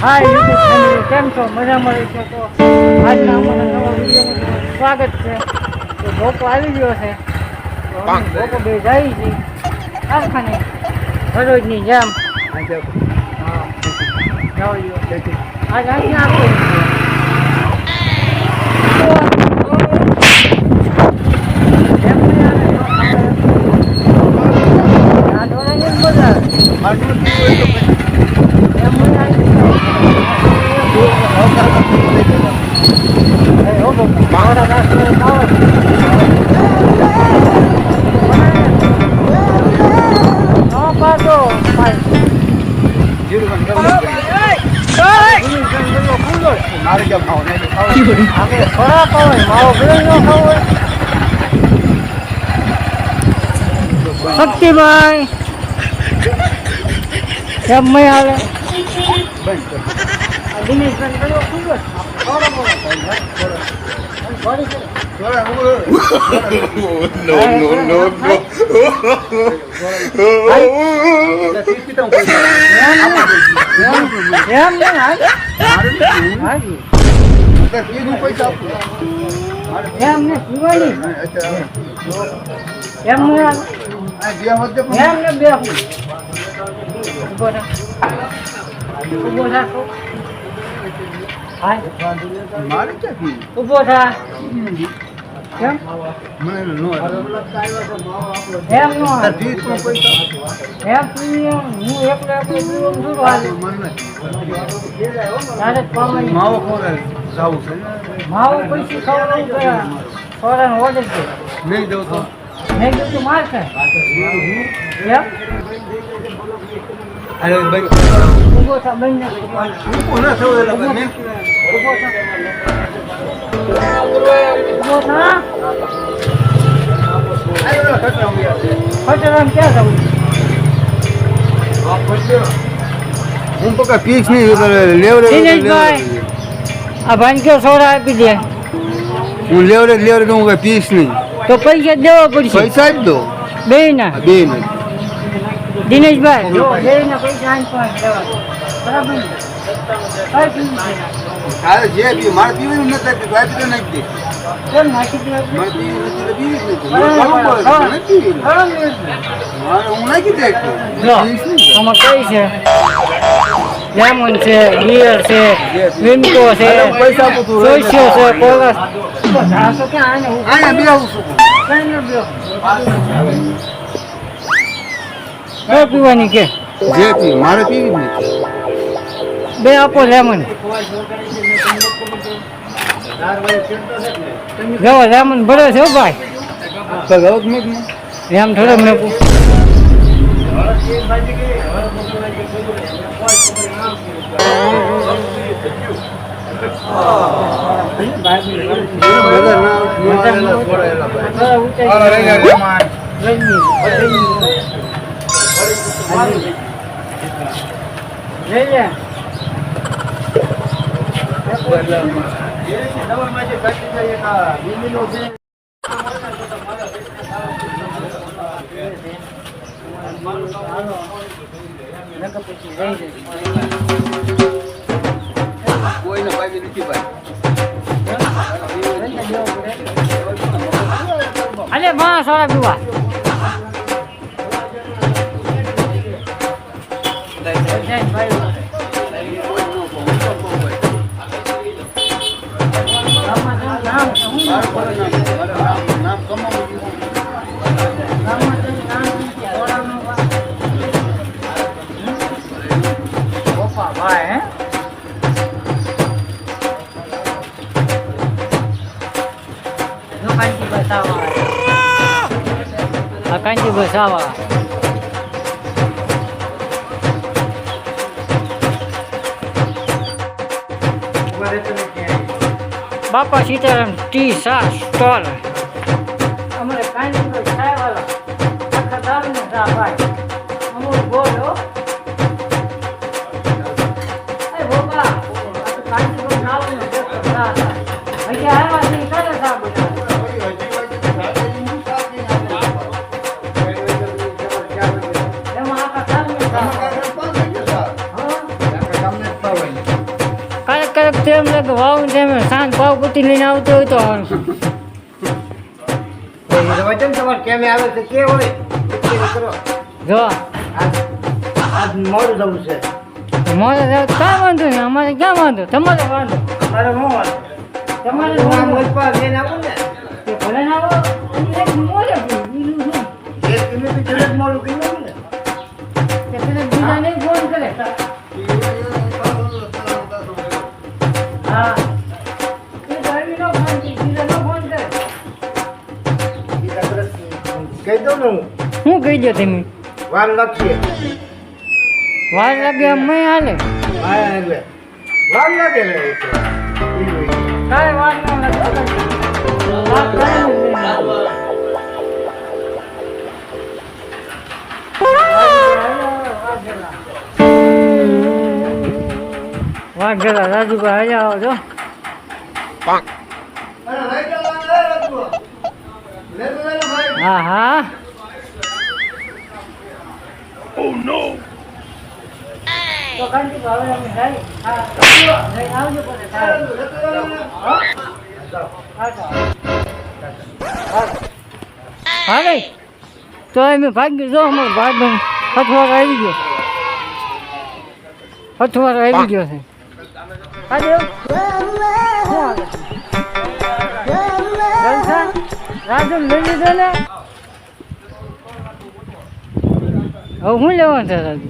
હાય YouTube family, કેમ છો? મજામાં રહીશો તો આજના અમારા નવા વિડીયોમાં સ્વાગત છે. તો ધોકો આવી ગયો છે, તો અમે ધોકો બે જાય છે કારખાને દરરોજની જેમ. હા જાઓ આજ અહીંથી આપો શક્તિભાઈ કેમ નહીં આવે? ઉભો થા. કેમ મને નો એમ નો ફીસ નો પૈસા એમ હું એકલો એકલો દૂર વાલે મને તારે પામણી માવો ખોરાલ જાવું છે. માવો પૈસા ખાવાનું કે સોરાનો ઓર્ડર છે. નહીં દઉં તો નહીં દઉં તો માર છે. એમ અરે ભાઈ ઉભો થા. બંને ઉભો ના થયો એટલે બંને ઉભો થા. ઉભો થા. ખતરામ ક્યાં જવું? હું તો કઈ પીસ નહીં લેવરે દિનેશભાઈ આ ભાંગ્યો સોડા આપી દે. હું લેવરે તો હું કઈ પીસ નહીં. તો પૈસા દેવા પડશે. પૈસા જ દો બે ના બે નહીં. દિનેશભાઈ બે ના પૈસા આઈ પણ દેવા બરાબર ને? તારે જે પી મારે પીવું નથી તો આપી તો નાખી દે. કેમ નાખી દે? મારે પીવું નથી હું નાખી દે. આમાં કઈ છે? લેમન છે, બિયર છે, વિમકો છે, પૈસા પૂછું સોશિયો છે, કોલસ. અહીંયા બે આવું છું. કઈ પીવાની કે? જે પી મારે પીવી જ નથી. બે આપો લેમન. જો લેમન ભરે છે ભાઈ. એમ થોડો મેકું. કોઈને ભાઈ નથી ભાઈ. અરે માં સોડા પીવા. નામ કમાવું ભાઈ કાંજી બસાવા. બાપા સીતારામ ટી સા સ્ટોલ. અમારે કાંજી છાયા વાળા આખા દારૂને ચા ભાઈ અમુક બોલો. એ બોબા કાંજી નો નાવનો દેખો ચા હજી આવ્યા છે કરે ચા બધા. એમાં આખા દારૂને ચા. હા આખા ગામને પાવાય. તેમ લાગે વાવું તેમ સાંજ પાવ કુટી લઈને આવતો હોય તો હારું. વચન તમારે કેમ આવે છે કે હોય કરો જો આજ મોડું જવું છે મારે કાંઈ વાંધો નહીં, અમારે ક્યાં વાંધો, તમારે વાંધો, મારે હું તમારે હું આ વાંધો. મોજપા લઈને આવું ને તે ભલે ના આવો, એક મોડે પીવું, બીજું શું? એક કિલોમીટર જડે જ મોડું કીધું ને તે પેલા બીજાને ફોન કરે. હા એ ડ્રાઈવરનો ફોન કરે, બીજાનો ફોન કરે. કહી દઉં ને હું શું કહી દો તમે? વાર લાગશે વાર લાગે એમ નહીં હાલે, હા એટલે વાર લાગે ને એ તો. કાંઈ વાર ન લાગે. વાત કાંઈ નથી. વાઘેલા રાજુભાઈ આવો છો. હા હા તો કાંતિ ભાવે અમે જાય. હા લઈને આવજો પછી થાય. હા ભાઈ તો અમે ભાગી જો અમારો ભાઈ હથવાર આવી ગયો, હથવાર આવી ગયો છે. આજે રાજુ લઈ લીધો ને, હવે શું લેવાનું છે રાજુ?